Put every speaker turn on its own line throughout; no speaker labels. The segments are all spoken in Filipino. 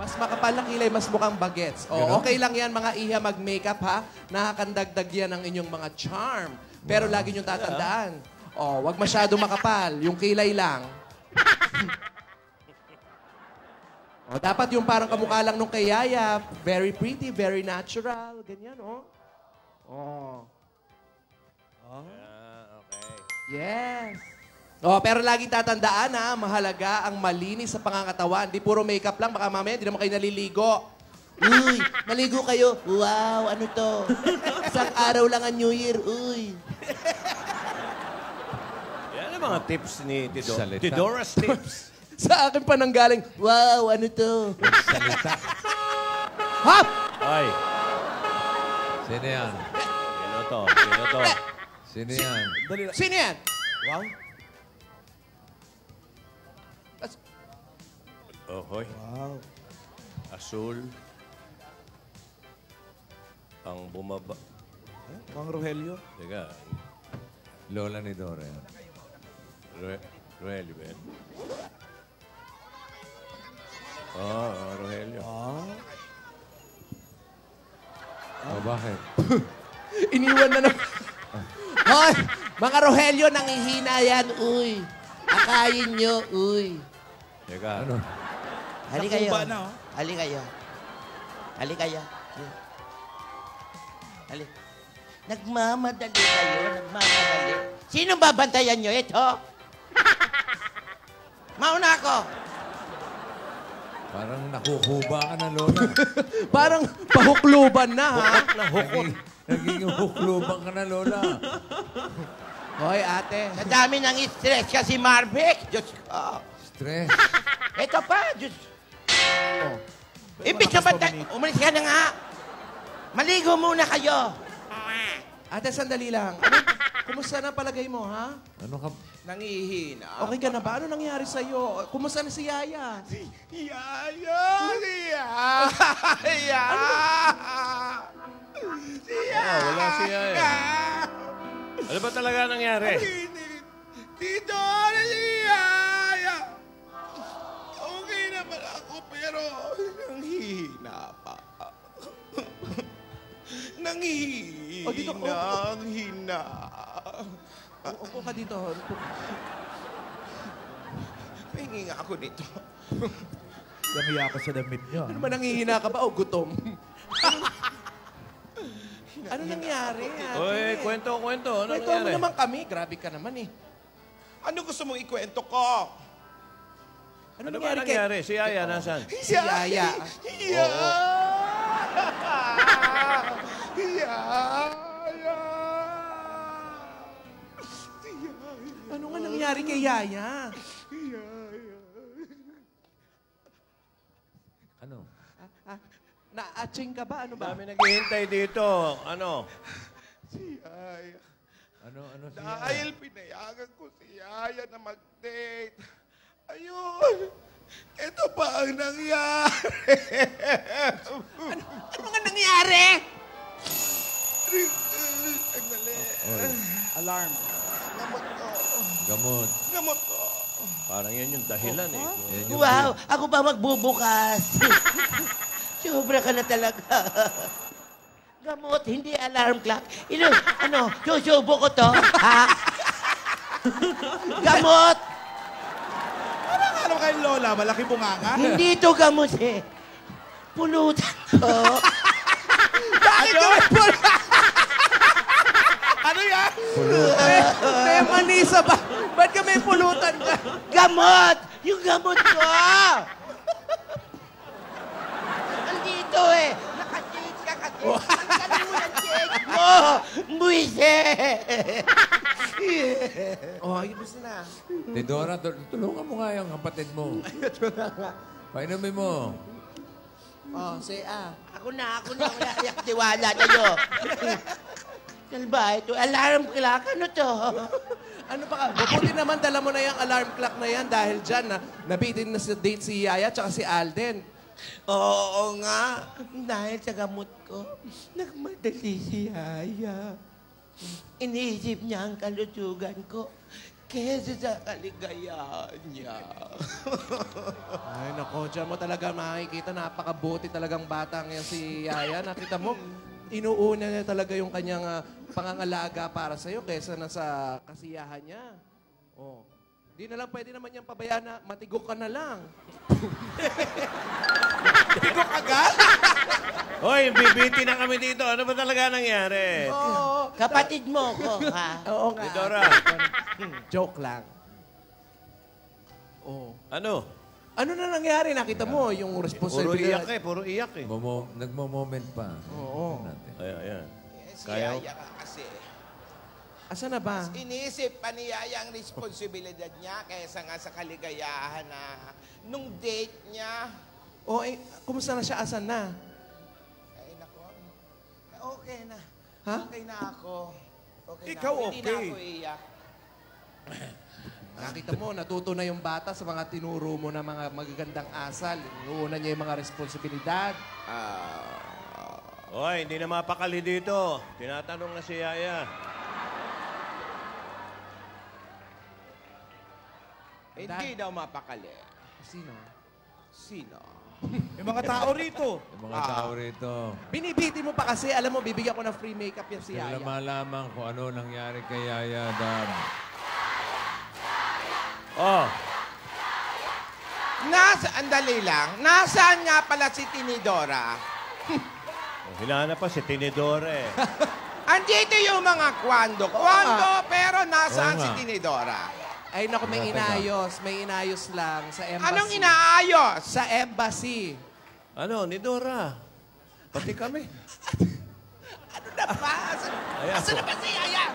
Mas makapal na kilay, mas mukhang bagets. O, okay lang yan, mga iha, mag-makeup, ha? Nakakandagdag yan ang inyong mga charm. Pero lagi niyong tatandaan. O, wag masyado makapal. Yung kilay lang. O, dapat yung parang kamukha lang nung kay Yaya. Very pretty, very natural. Ganyan, o. O.
Okay.
Yes. Oh, pero laging tatandaan ha, mahalaga ang malinis sa pangangatawan. Di puro makeup lang, baka mamaya hindi naman kayo naliligo. Uy, maligo kayo. Wow, ano to? Isang araw lang ang New Year, uy.
Yan ang mga tips ni
Salita.
Tidora's tips.
Sa akin pa nanggaling, wow, ano to?
Salita.
Hop!
Ay,
Sino yan?
sino to? Sino to?
Sino yan?
Sino yan?
Wow.
Ohoy.
Wow.
Asul. Ang bumaba.
Mang Rogelio.
Teka.
Lola ni Dora yan.
Rogelio ba yan? Rogelio.
Oh, bakit?
Iniwan na ng... Hoy, mga Rogelio, nangihina yan, uy. Akayin nyo, uy.
Teka.
Ano?
Hali kayo.
Nakumba na, oh.
Hali kayo. Hali kayo. Hali. Nagmamadali kayo, nagmamadali. Sino babantayan nyo? Ito? Mauna ako.
Parang nakukuba ka na, Lola.
Parang pahukluban na, ha?
Naging hukluban ka na, Lola.
Hoy, ate.
Sa dami ng stress kasi Marvick. Diyos ko.
Stress.
Ito pa, Diyos. Oh. Ibig ka ba, umalis ka na nga. Maligo muna kayo.
Ate, sandali lang. Kumusta na palagay mo, ha?
Ano ka?
Nangihina.
Okay ka na ba? Ano nangyari sa'yo? Kumusta na si Yaya?
Yaya! Yaya!
Wala siya eh. Ano ba talaga nangyari?
Tito, ano si Yaya? Okay naman ako, pero nanghihina pa. Nanghihina.
Oh, dito, oh,
Nanghihina.
Upo ka dito.
Pahingi nga ako dito.
Namiya ka sa damit niya.
Ano ba nangihina ka ba o gutom? Ano nangyari, ate?
Oy, kwento. Ano
Kwento mo
nangyari?
naman kami. Grabe ka naman, eh.
Ano gusto mong ikwento ko?
Ano
Ano ba nangyari? Si Yaya, nasan?
Si Yaya.
Yaya!
Ano nga nangyari kay Yaya?
Ano?
Na-atching ka ba? Ano ba?
Dami naghihintay dito. Ano?
Si Yaya.
Ano siya?
Dahil pinayagan ko si Yaya na mag-date. Ayun. Ito pa ang nangyari.
Ano nga nangyari?
Ang mali.
Alarm.
Gamot ko.
Gamot.
Gamot ko.
Parang yan yung dahilan eh.
Yan yung
Wow, ako ba magbubukas? Sobra ka na talaga. Gamot, hindi alarm clock. Susubo ko to, ha? Gamot!
Parang ano kay Lola? Malaki bunganga?
Hindi to gamot eh. Pulutan to.
Bakit ka may pulutan?
Ano yan?
May manisa ba? Ba't ka may pulutan ka?
Gamot! Yung gamot ko! Andito eh. Naka-change ka kasi. Tanggalin mo ng change mo! Buwise!
Oh, ayos na.
Dora, tulungan mo nga yung kapatid mo. Painumin mo.
Oh, say
Ako na. Wala iyak tiwala tayo. Kalba, ito alarm clock. Ano to?
Ano pa ka? Buti naman dala mo na yung alarm clock na yan dahil dyan nabitin na sa date si Yaya tsaka si Alden.
Oo nga. Dahil sa gamot ko, nagmadali si Yaya. Iniisip niya ang kalusugan ko. kesa sa kaligayahan niya.
Ay, nako, dyan mo talaga makikita. Napakabuti talagang bata ngayon si Yaya. Nakita mo, inuuna niya talaga yung kanyang pangangalaga para sa'yo kesa na sa kasiyahan niya. Oh. Di na lang pwede naman niyang pabayaan na matigok ka na lang.
Tigok agad?
Hoy, bibiti na kami dito. Ano ba talaga nangyari?
Oo.
Kapatid mo ko, ha?
Oo nga.
Si Dora.
Joke lang. Oh.
Ano?
Ano na nangyari? Nakita mo yung
Puro
responsibilidad.
iyak eh. Puro iyak eh.
Nagmo-moment pa.
Oo.
Natin.
Ayan.
Si
Kaya-
Yaya ka kasi.
Asa na ba?
Iniisip pa ni Yaya ang responsibilidad niya kaysa nga sa kaligayahan na nung date niya.
O, kumusta na siya? Asan na?
Ay, nako. Okay na.
Ha?
Okay na ako. Okay
Ikaw
na ako. Hindi na
okay.
ako iiyak.
Nakita mo, natuto na yung bata sa mga tinuro mo na mga magagandang asal. Inuuna niya yung mga responsibilidad.
Hoy, hindi na mapakali dito. Tinatanong na si Yaya.
Hindi daw mapakali.
Sino?
Sino?
Yung mga tao rito.
Yung mga tao rito,
Binibiti mo pa kasi. Alam mo, bibigyan ko ng free makeup yan si
kailan
Yaya.
malaman kung ano nangyari kay Yaya Dam.
Oh,
Andali lang. Nasaan nga pala si Tinidora?
hinahanap pa si Tinidore.
Andito yung mga kwando. Pero nasaan
Oo
si
nga.
Tinidora?
Ay, naku, may
Teka.
inayos. May inayos lang sa embassy.
Anong inaayos?
Sa embassy.
Ano, ni Dora? Pati kami.
Ano na ba?
Ayan.
Asan na ba si Yaya?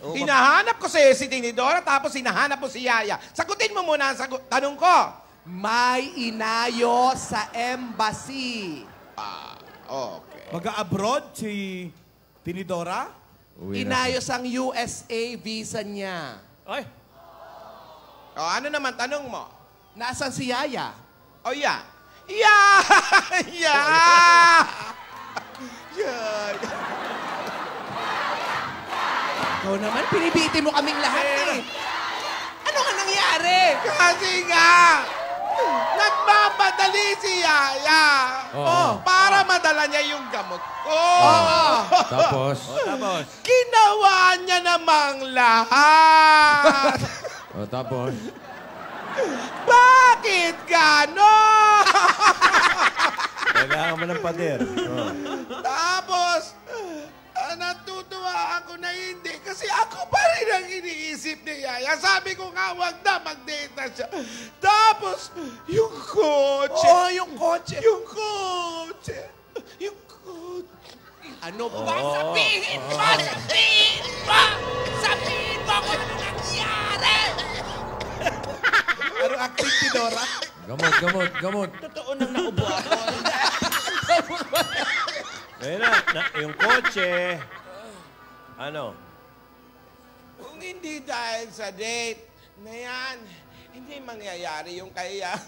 Oh,
Hinahanap ko si Tinidora tapos hinahanap mo si Yaya. Sagutin mo muna ang tanong ko.
May inayos sa embassy.
Okay.
Mag-abroad si Tinidora?
Uwi na.
Inayos ang USA visa niya.
Ay,
Ano naman tanong mo?
Nasaan si Yaya?
Yeah. Yeah!
Ikaw naman, pinibiti mo kaming lahat eh. Ano nga nangyari?
Kasi nga, nagmamadali si Yaya.
Oo.
Para madala niya yung gamot ko.
Tapos,
tapos.
Ginawa niya namang lahat.
tapos,
Bakit gano'n?
Kailangan mo ng pader. Oh.
Tapos, natutuwa ako na hindi. Kasi ako pa rin ang iniisip ni Yaya. Sabi ko nga, wag na, mag-date na siya. Tapos, yung kotse.
Oo, yung kotse.
Yung kotse. Yung kotse.
Ano ba?
Sabihin mo! Sabihin mo! Sabihin mo kung ano nangyari!
Ano acting si Dora?
gamot.
Totoo nang naubo ako.
Ayun na, yung kotse. Ano?
Kung hindi dahil sa date na yan, hindi mangyayari yung kaya.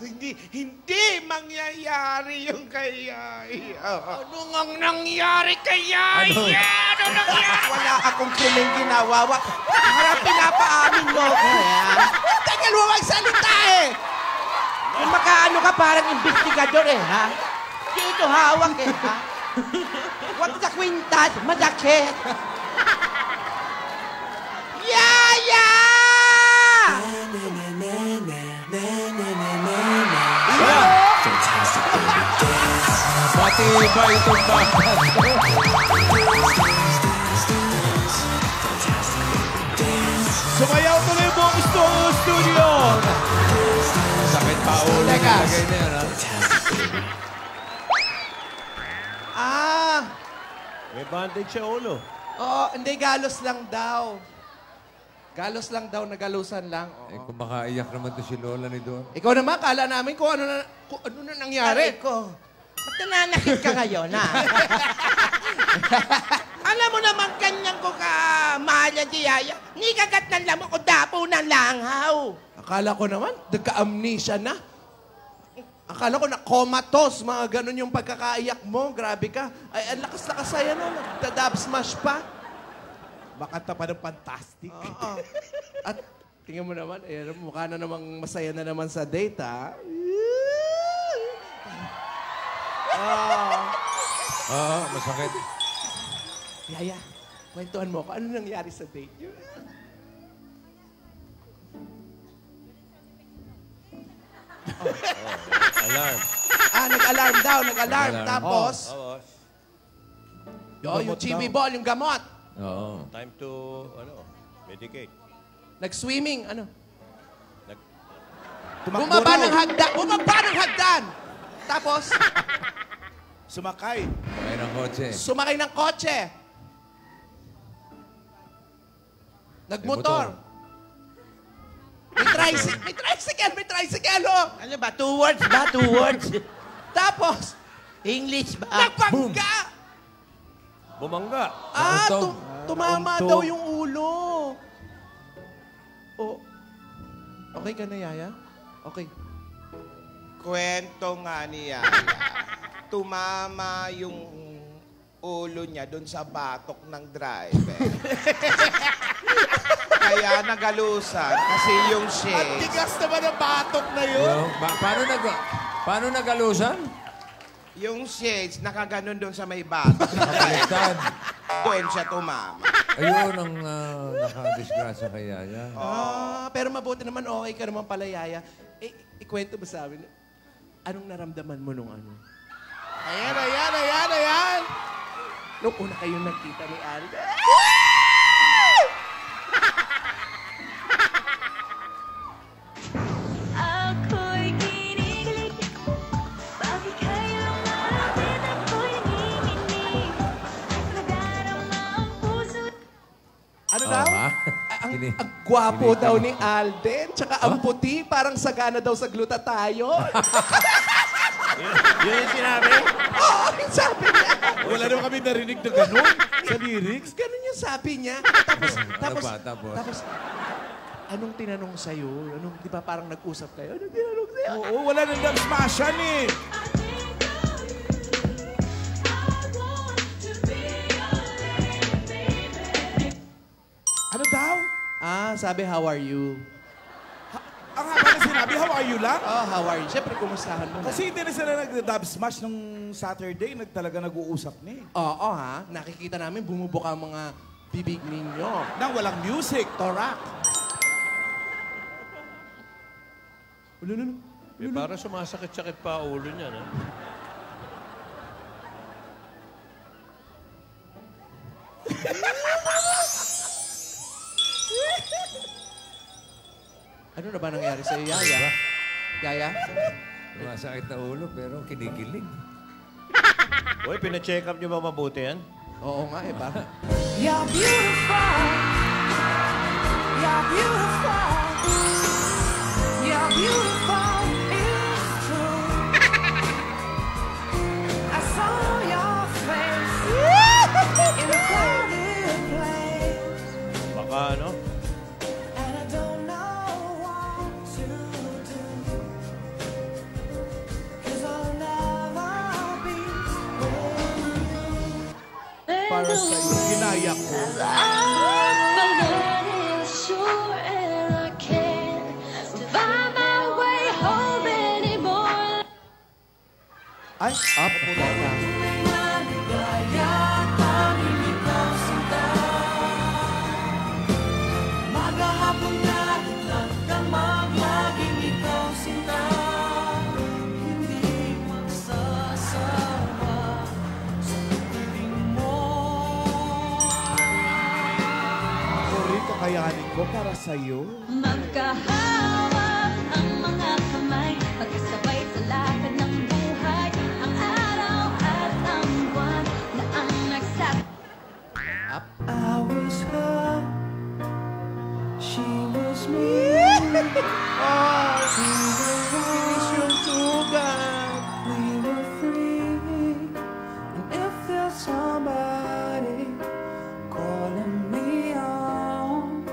Hindi mangyayari yung kaya. Ano ngang nangyari kaya?
Ano?
Ano nangyari? Wala akong kiling ginawawa. Parang pinapaamin mo ko, ha? Teka, luwag salita eh! Kung makaano ka parang investigador eh, ha? Dito hawak eh, ha? Huwag sa kwintas, madakit! Yaya!
Pati iba itong bata.
Sumayaw tuloy buong studio.
Sakit pa ulo ng
Teka.
lagay na yun, ha?
Ah!
May bandage sa ulo.
Oo, hindi, galos lang daw. Galos lang daw, nagalusan lang.
Eh,
Oo.
kung makaiyak naman to si Lola ni Don.
Ikaw naman, kala namin kung ano na nangyari.
Aray ko. Ba't nananakit ka ngayon, ha? Alam mo naman kanyang ko ka mahalyan si Yaya. Ni kagat ng lamok o dapo ng langhaw.
Akala ko naman, nagka-amnesia na. Akala ko na comatose, mga ganun yung pagkakaiyak mo. Grabe ka. Ay, ang lakas-lakas sa'yo, no? Nagda-dab smash pa.
Makanta pa ng fantastic.
Oo. At tingnan mo naman, mukha na namang masaya na naman sa date, ha?
Oo, masakit.
Yaya, kwentuhan mo ako. Ano nangyari sa date niyo?
Alarm.
Nag-alarm daw, nag-alarm.
Nag-alarm.
Tapos,
Tapos,
yung chibi ball, yung gamot.
Oo.
time to, medicate.
Nag-swimming,
Tumakbo
Bumaba
rin.
ng hagdan! Tapos,
Sumakay.
Kaya ng kotse.
sumakay ng kotse. Nagmotor. May tricycle, oh!
Ano ba? 2 words ba? 2 words?
Tapos,
English ba?
nagpangga!
Bumangga.
Nauntog.
Tumama
nauntog.
daw yung ulo. Oh. Okay ka na, Yaya? Okay.
Kwento nga niya. Tumama yung ulo niya doon sa batok ng driver. Kaya nagalusan kasi yung
Ang
shades.
tigas naman ang batok na yun.
Paano nagalusan?
Yung shades nakaganon doon sa may batok.
Nakabaliktad.
Doon siya tumama.
Ayun ang nakadisgrasya kay Yaya.
Pero mabuti naman, okay ka naman pala, Yaya. Ikwento mo sa amin, anong naramdaman mo nung ano?
Ayan.
Nung una kayong nagkita ni Alda.
Ako'y kinikilig, bakit kailangan ako'y nanginginig, nadarama ang puso.
Ano daw?
ha?
Ang gwapo daw ni Alden, tsaka ang puti, parang sagana daw sa glutathione.
Yun yung sinabi?
Oo, yung sabi niya.
Wala naman kami narinig na gano'n sa lyrics.
Ganun yung sabi niya. Tapos, anong tinanong sa'yo? Di ba parang nag-usap kayo? Anong tinanong sa'yo?
Oo, wala nang nag-smashan eh. Ano daw?
Sabi, how are you?
Ang haba na sinabi, how are you lang?
Oh, how are you? Siyempre, kumustahan mo na.
Kasi hindi na sila nag-dub smash nung Saturday, talaga nag-uusap na eh.
Oo, ha? Nakikita namin bumubuka ang mga bibig ninyo.
Nang walang music.
Torak.
Para sumasakit-sakit pa ang ulo niya, no?
Ano na ba nangyari sa'yo, Yaya? Yaya?
Masakit na ulo pero kinikilig.
Uy, pina-check up niyo ba mabuti yan?
Oo nga, ba?
You're beautiful. You're beautiful. You're beautiful. It's true. I saw your face in a crowded place.
Baka, ano?
And I don't know what to do. 'Cause I'll never be with you.
Para sa'yo.
Ginaya ko.
I'm a little sure and I can't find my way home anymore.
Ay, up. Teka.
Maghahapon kahit nagdamag, laging ikaw sinta. Hindi magsasawa sa piling mo.
Sorry, kakayanin ko para sa'yo.
Magkahawak ang mga kamay, magkasabay sa lakad ng buhay. Ang araw at ang buwan na ang nagsabi. I was her, she was me.
Yung sugat.
We were free. And if there's somebody calling me on,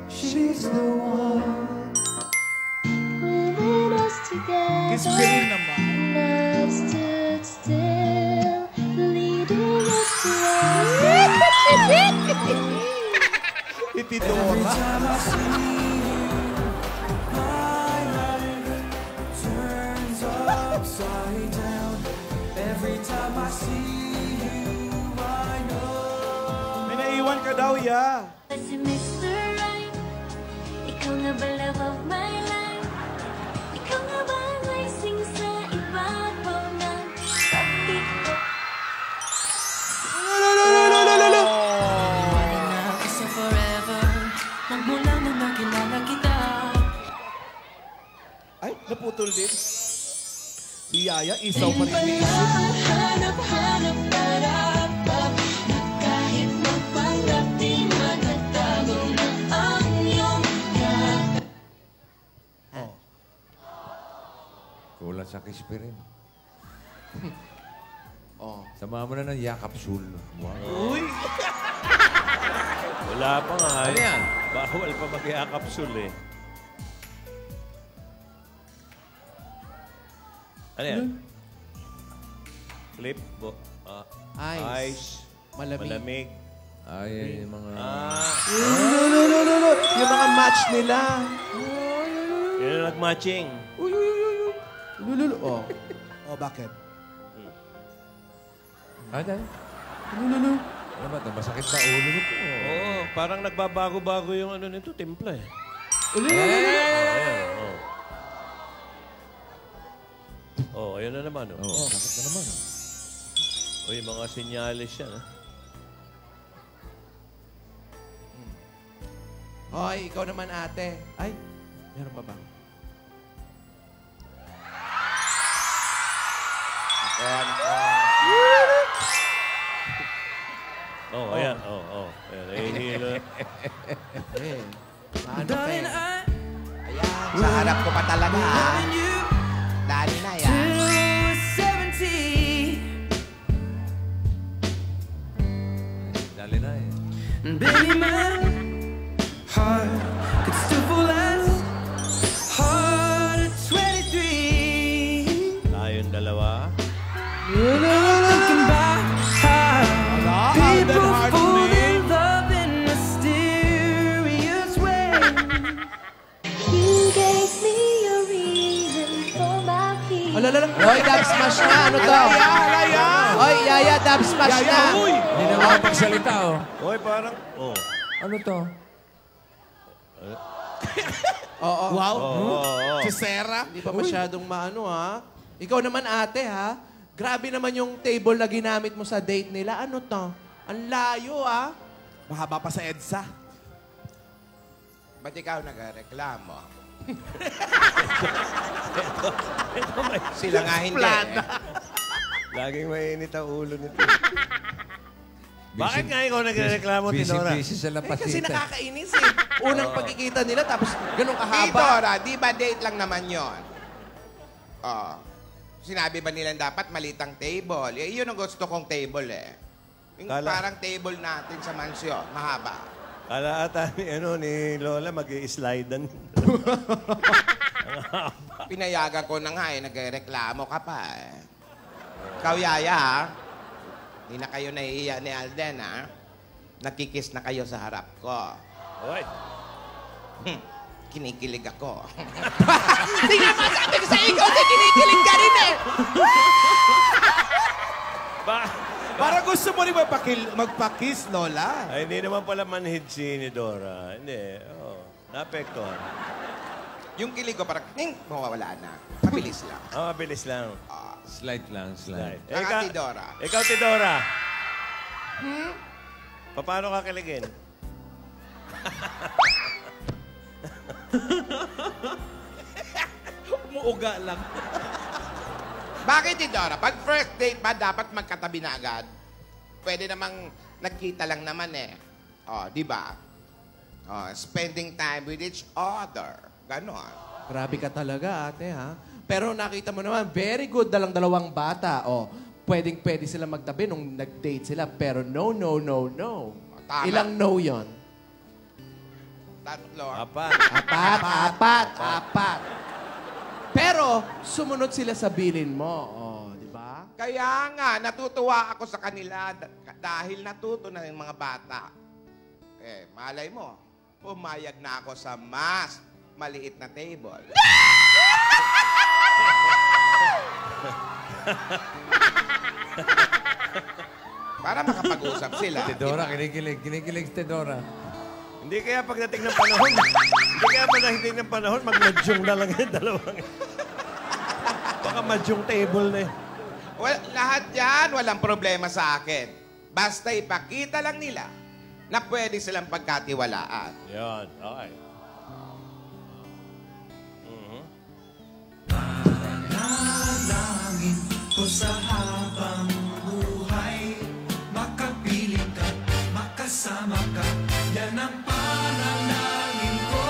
she's the one. Holding us together.
Kiss me rin naman.
Love stood still, leading us to us.
Si Dora. May naiwan ka daw, ya.
Si Mr. Right, ikaw nga ba love of my life? Ikaw nga ba ang rising sa ibabaw ng pag-ibig ko? Wala na kasi forever, magmula nung nakilala kita.
Ay, naputol din. Si Yaya, isaw pa rin
Wala
ni
hanap-hanap para na kahit magpanggap di matatago na ang iyong
Kulang sa kispirin.
Oh.
Sama mo na ng yakapsul. Wow.
Uy!
Wala pa nga.
Ano yan?
Bawal pa mag-iakapsul eh. Ano yan? Clip?
Ice. Malamig.
Malamig.
Ay, yung mga...
Yung mga match nila.
Yun ang nag-matching.
Lululu. Oh.
Oh, bakit?
Ano? Ano ba ito? Masakit na ulo nito.
Oo, parang nagbabago-bago yung ano nito, timpla eh. Oh, ayun na naman. Oh.
Oo, sakit na naman.
Uy, mga senyales yan.
Hoy, ikaw naman ate. Ay, meron pa ba?
Oh, ayan. Oh. Ayan, hihilo.
Eh, ano pa eh?
Ayan, sa harap ko pa talaga, ha? Dali na, yan.
Dali na eh.
Baby, my heart could still fall as hard at 23.
Tayong dalawa.
Thinking about how people fall in love in mysterious ways.
You gave me a reason for my fear.
Hoy, dab smash na. Ano to? Hoy, Yaya, dab smash na.
Hindi na makapagsalita, oh.
Uy, parang... Oh.
Ano to?
Oo.
Wow.
Oo.
Si Sarah.
Hindi pa masyadong maano, ha? Ikaw naman, ate, ha? Grabe naman yung table na ginamit mo sa date nila. Ano to? Ang layo, ha?
Mahaba pa sa EDSA.
Ba't ikaw nagreklamo? Sila nga hindi.
Laging mainit ang ulo nito. Bakit nga ikaw nagreklamo, Tinora?
Busy sa
Eh, kasi
lapasita.
nakakainis, eh. Unang pagkikita nila, tapos ganun kahaba.
Dora, di ba date lang naman yon? Oh. Sinabi ba nilang dapat malitang table? Eh, yun ang gusto kong table, eh. Yung parang table natin sa mansyon, mahaba.
Kala ata ni Lola mag-i-slidean.
Pinayagan ko na nga, eh. Nagreklamo ka pa, eh. Ikaw, Yaya, ha? Hindi na kayo naiiya ni Alden, ha? Nakikiss na kayo sa harap ko.
Hoy.
Kinikilig ako.
Hindi nga masabi ko sa ikaw, kinikilig ka rin, eh.
Para gusto mo rin magpa-kiss, Lola.
Ay, hindi naman pala manhid si ni Dora. Hindi. Oh, naapektuhan.
Yung kilig ko parang, mawawala na. Mabilis lang.
Oh, mabilis lang.
Slight lang, slight.
Saka si Dora.
Ikaw, Tidora. Paano ka kiligin?
Umuuga lang.
Bakit si Dora? Pag first date ba, dapat magkatabi na agad? Pwede namang nagkita lang naman eh. Oh, di ba? Oh, spending time with each other. Ganon.
Grabe ka talaga, ate, ha? Pero nakita mo naman, very good dalang dalawang bata. Oh, pwede sila magtabi nung nag-date sila. Pero no.
Tama.
Ilang no yon?
Tatlo.
Apat.
Apat. Pero sumunod sila sa bilin mo. Oh, di ba?
Kaya nga, natutuwa ako sa kanila dahil natuto na yung mga bata. Eh, malay mo, pumayag na ako sa mas maliit na table. Para makapag-usap sila.
Tidora, kinikilig. Kinikilig si Tidora.
Hindi kaya pagdating ng panahon, hindi kaya pagdating ng panahon, mag-madyong na lang yung dalawang. Baka madyong table na eh.
Well, lahat yan, walang problema sa akin. Basta ipakita lang nila na pwede silang pagkatiwalaan.
Yan, okay.
O sa habang buhay, makapiling ka, makasama ka, yan ang panalangin ko.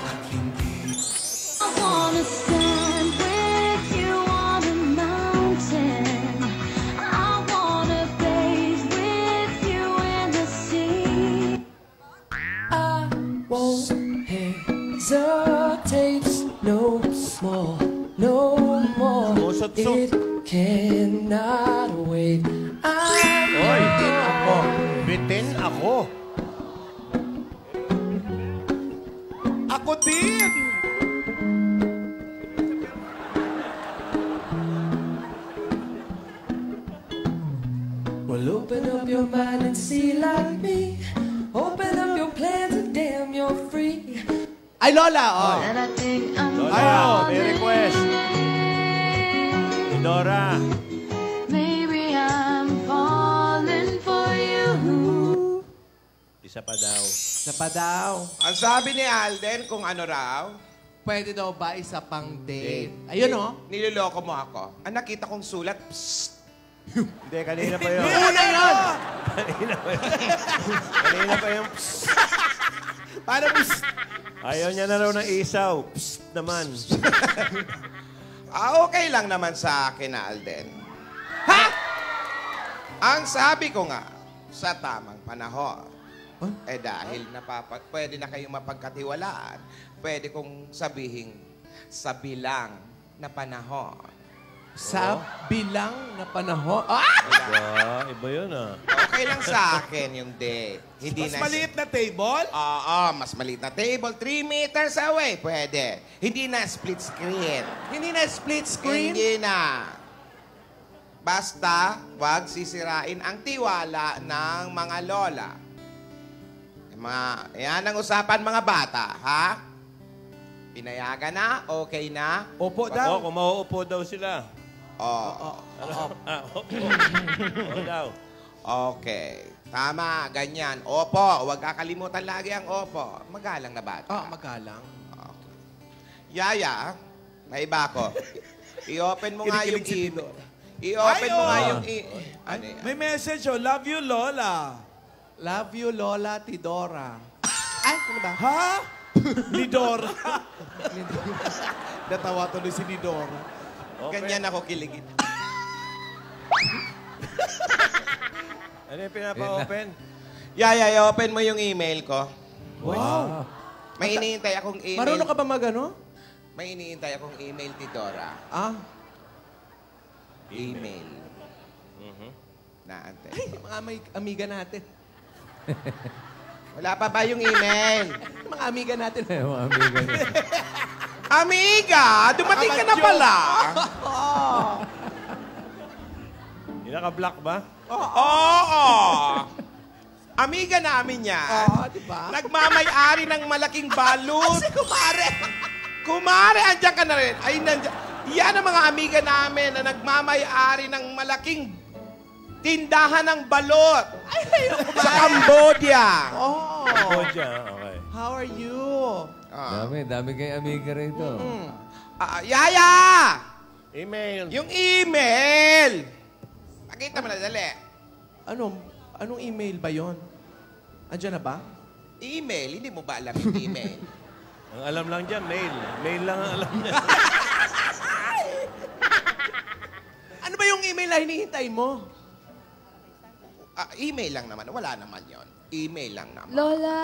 At hindi
I wanna stand with you on a mountain. I wanna bathe with you in the sea.
I won't hesitate no more, no more.
Musot-sot.
It cannot wait. I'm
Oy, bitin ako. Bitin ako.
Ako din!
Well, open up your mind and see like me. Open up your plans and damn, you're free.
Ay, Lola, oh.
And I think I'm
Lola, may
falling.
request. Tidora.
Maybe I'm falling for you.
Isa pa daw.
Isa pa daw.
Ang sabi ni Alden kung ano raw,
Pwede daw ba isa pang date? Ayun, oh.
niloloko mo ako. Ang nakita kong sulat, psst.
Hindi, kanina pa yun.
Una yun!
Kanina pa yun. Kanina pa yun. Psst.
Para psst.
Ayaw niya na raw ng isaw. Psst naman.
Okay lang naman sa akin na Alden. Ha? Ang sabi ko nga, sa tamang panahon, dahil pwede na kayong mapagkatiwalaan, pwede kong sabihin sa bilang na panahon.
Sa bilang na panahon.
Iba yun ah.
Okay lang sa akin yung date. Hindi
Mas maliit na table?
Oo, mas maliit na table. 3 meters away, pwede. Hindi na split screen.
Hindi na split screen?
Hindi na. Basta, wag sisirain ang tiwala ng mga lola. Yan ang usapan mga bata, ha? Pinayagan na? Okay na?
Opo
Oo,
daw.
kung mauupo daw sila.
Oo.
Oo daw.
Okay. Tama, ganyan. Opo, huwag kakalimutan lagi ang opo. Magalang na bata.
Ah, magalang.
Okay. Yaya, may iba ko. I-open mo nga yung email. I-open mo nga yung ano yan?
May message, oh. Love you, Lola.
Love you, Lola Tidora. Ay, ano ba?
Ha? Ni Dora. Natawa tuloy si ni Dora.
Ganyan ako kiligin.
Ano yung pinapa-open?
Yaya, i-open mo yung email ko.
Wow.
May iniintay akong email.
Marunong ka ba magano?
May iniintay akong email, Tidora.
Ah,
Email. Naantay.
ay, mga amiga natin.
Wala pa ba yung email?
Mga amiga natin.
Mga amiga niya.
Amiga, dumating ka na pala.
Yung naka-block ba?
Oo. Amiga namin yan.
Oo, di ba?
Nagmamay-ari ng malaking balut.
Si kumare.
Kumare, andyan ka na rin. Ay, nandyan. Yan ang mga amiga namin na nagmamay-ari ng malaking tindahan ng balot. Sa Cambodia.
Oh.
Cambodia, okay.
How are you?
Dami kayo amiga rito.
Yaya!
Email.
Yung email! Pakita mo na, dali.
Anong email ba yon? Andiyan na ba?
Email? Hindi mo ba alam yung email?
Ang alam lang dyan, mail. Mail lang ang alam niya.
Ano ba yung email na hinihintay mo?
Email lang naman. Wala naman yon. Email lang naman.
Lola.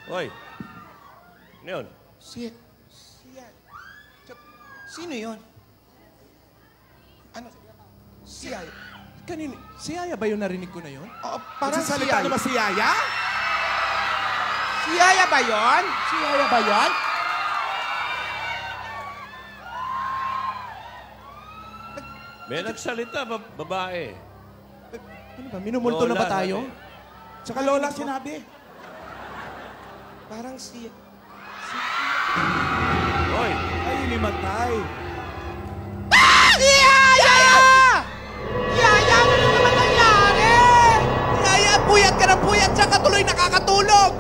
Hoy. Ano yun?
Sino yon? Ano? Siya.
Kanino? Si Yaya ba yung narinig ko na yun?
Oo, parang si
Nagsasalita
Yaya.
na ba si Yaya?
Si Yaya ba yun?
Si Yaya ba yan?
May nagsalita, babae.
Ano ba? Minumulto na ba
Lola,
tayo?
Tsaka Lola sinabi.
Parang si...
Hoy,
Ay, inimatay.
Si Yaya! Yaya, ano na naman nangyari?
Yaya, puyat ka ng puyat, tsaka tuloy nakakatulog!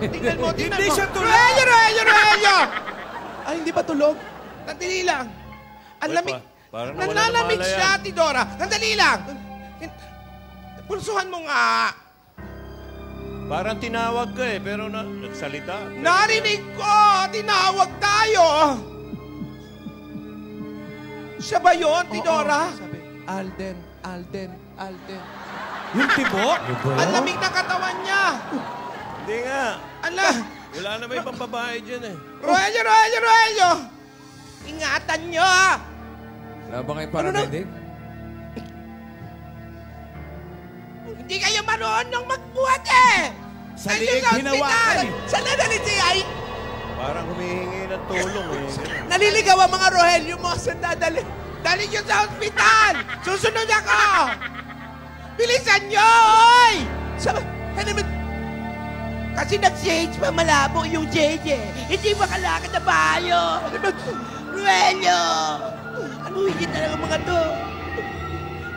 Tingnan mo, tingnan
Hindi
mo.
siya tulog.
Rogelio!
Ay, hindi ba tulog?
Nandali lang. Ang
Uy,
lamig.
parang nawala
Nanlalamig
ng malaya.
siya, Tidora. Nandali lang. Pulsuhan mo nga.
parang tinawag ka eh, pero nagsalita.
Narinig ko! Tinawag tayo! Siya ba yun, Tidora?
Oo, sabi, Alden, Alden, Alden.
Yung tibok?
Ang lamig ng katawan niya.
Hindi nga.
Ala!
Wala na may ibang babae dyan eh.
Rogelio! Ingatan niyo!
Wala ba kayong paramedic?
Hindi kayo marunong magbuhat eh!
Sa
Kayo
liig
sa
hinawakan
ospital!
eh.
Saan na si Ay?
Parang humihingi ng tulong eh.
Naliligaw ang mga Rogelio mo. Saan dadali?
Dali niyo sa ospital! Susunod ako! Bilisan niyo! Oy!
Ano ba?
Kasi nag-change pa malabo yung JJ. Hindi makalakad na bayo.
Ano ba?
Ruelio! Ano hindi talaga mga to?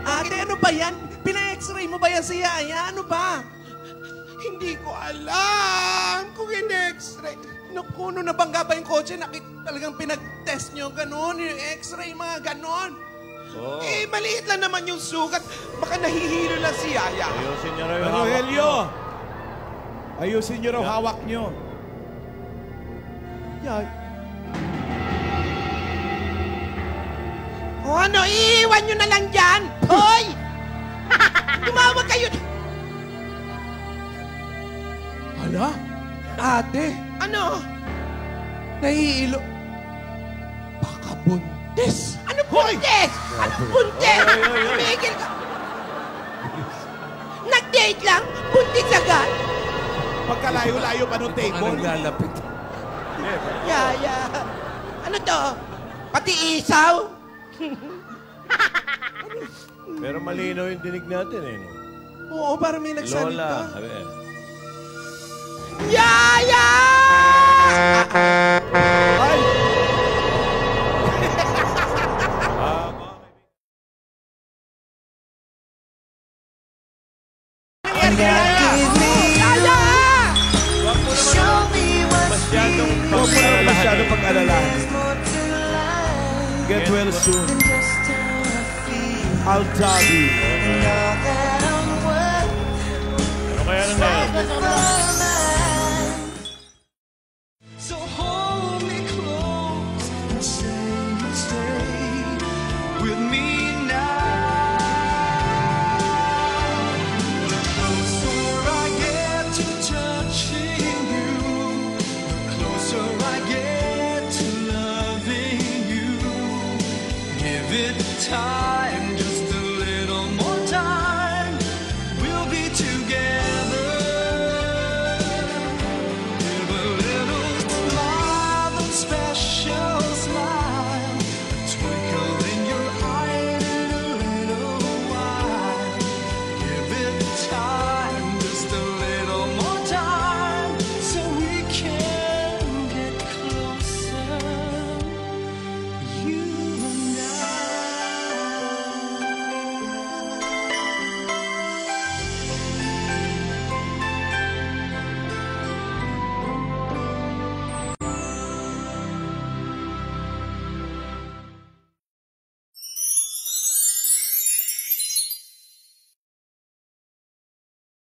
Ate, ano ba yan? Pina-x-ray mo ba yan si Yaya? Ano ba?
Hindi ko alam kung in-x-ray.
Naku, nung nabangga ba yung kotse, talagang pinag-test nyo ganun, yung x-ray, mga ganon.
Oo.
Eh, maliit lang naman yung sugat. Baka nahihilo lang si Yaya.
Ayusin niya raw yung hawak
Rogelio!
mo.
Ayusin niyo raw hawak niyo.
Yaya.
O ano, iiwan nyo na lang dyan? Hoy! Tumawag kayo.
Hala? Ate,
Ano?
naiilo. Baka buntis.
Ano buntis? Ano buntis?
Oy, oy, oy.
Tumigil ka. Nag-date lang? Buntis agad?
Pagkalayo-layo pa nung
Ano
table.
naglalapit?
Yaya. Ano to? Pati isaw?
Pero malinaw yung dinig natin eh. No?
Oo, parang may nagsalita.
Lola. Sabi eh.
Yaya!
Ay!
Yaya!
Huwag mo naman masyadong
Huwag mo naman masyado
pag-alala.
pag-alalahan. Get well soon. I'll tell you.
Ano kaya nangyari?
So hold me close and stay with me now. The closer I get to touching you, the closer I get to loving you. Give it time, just a little more time. We'll be together. With a little love that's special